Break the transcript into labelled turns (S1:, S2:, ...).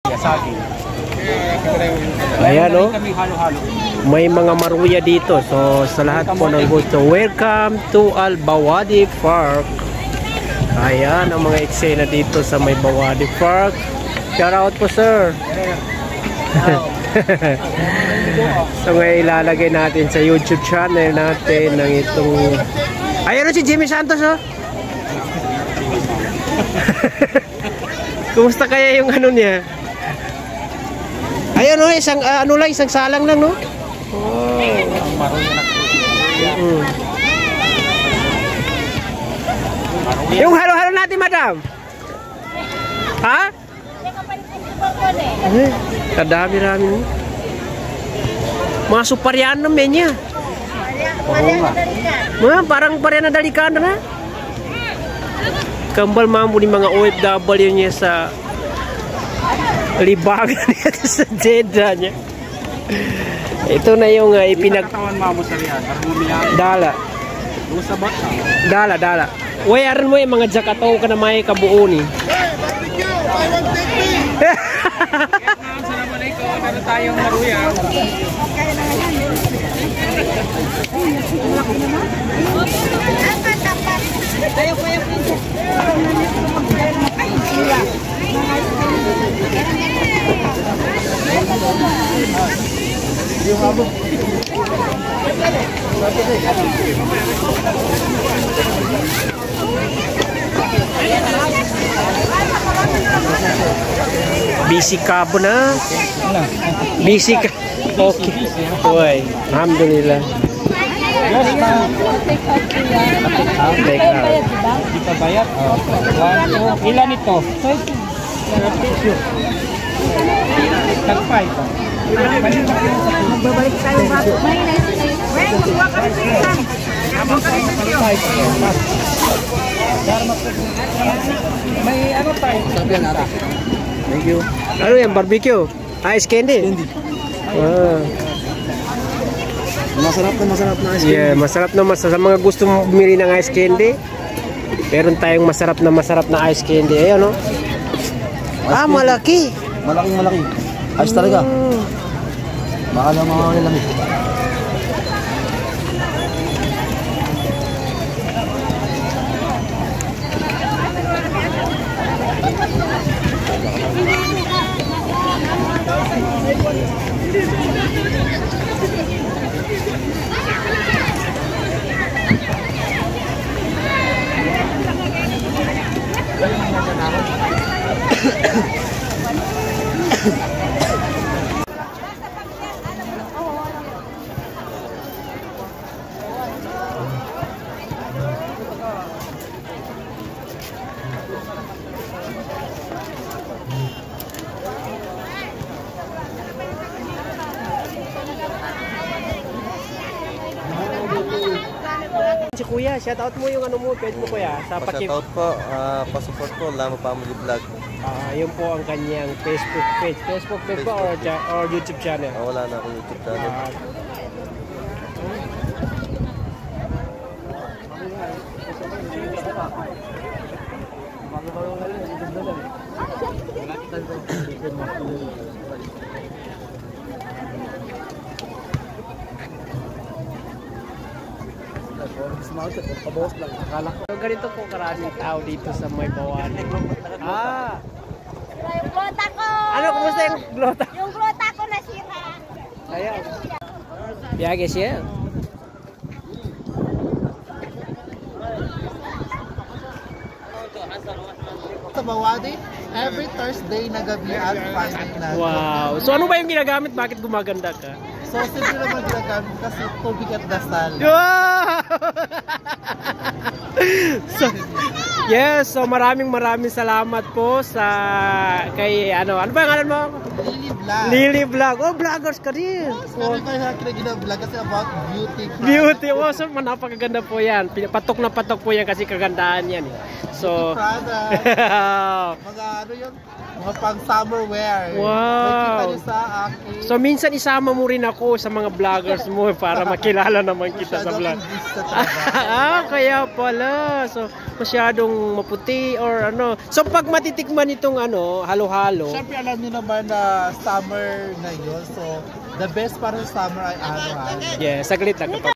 S1: Yasaki.
S2: Ayan o.
S1: Kami halo-halo.
S2: May mga maruya dito. So sa lahat po ng gusto, welcome to Al-Bawadi Park. Ayan ang mga eksena dito sa may Bawadi Park. Shout out po sir. So ngayon ilalagay natin sa YouTube channel natin ng itong... Ayan o si Jimmy Santos o. Kumusta kaya yung ano niya? Ayan o, isang ano lang, isang salang lang no? Oh. Yung halo-halo natin madam. Ha? Kadami-rami mo. Mga suparian naman niya. Parang parian na dalikan na. Kambal mambo ni mga OFW niya sa libangan niya sa Jeddah niya. Ito na yung dala. Dala. Uy, aran mo yung mga jakataw ka na may kabuo ni.
S1: Assalamualaikum. Meron tayong maruya.
S2: Busy ka po na? Busy ka? Okay. Uy, alhamdulillah. Take out.
S1: Kita bayar. Ilan ito? Tagpay.
S3: Magbabalik tayo bago. May magkuha kami sa ilan.
S1: May ano tayo?
S2: Thank you. Ano yan? Barbecue? Ice candy? Ah.
S1: Masarap na ice candy.
S2: Yeah, masarap sa mga gusto bumili ng ice candy. Meron tayong masarap na ice candy. Ayan o. Malaki.
S1: Malaki. Ayos talaga. Baka lang mga lamig.
S2: Si Kuya, shout out mo yung ano mo, page mo Kuya. Sa
S4: shout out po, pa-support ko, Lama Family Vlog.
S2: Yun po ang kanyang Facebook page. Facebook page ba or YouTube channel?
S4: Wala na akong YouTube channel.
S2: So, ganito po karaming tao dito sa may Bawadi.
S3: Yung glota ko!
S2: Ano, kumusta yung glota?
S3: Yung glota ko nasira.
S2: Ayan. Biyage siya.
S5: Sa Bawadi, every Thursday na gabi at Friday na.
S2: Wow. So ano ba yung ginagamit? Bakit gumaganda ka?
S5: So simple naman ginagamit kasi tubig at dasal.
S2: Wow! Yes, so maraming salamat po sa kay ano ba yung ngalan mo?
S5: Lily Vlog.
S2: Lily Vlog. Oh, vloggers ka din.
S5: Pero kaya gina-vlog kasi about beauty.
S2: Beauty. Oh, so napakaganda po yan. Patok na patok po yan kasi kagandahan yan. So,
S5: Prada. Mga ano yun? Mga pang summer wear.
S2: Wow.
S5: Makikita niyo sa akin.
S2: So minsan isama mo rin ako sa mga vloggers mo para makilala naman kita sa vlog. Kaya pala. So masyadong maputi or ano. So pag matitikman itong ano, halo-halo.
S5: Siyempre alam niyo naman na summer ngayon. So the best para sa summer ay ano.
S2: Yeah, saglit lang kapag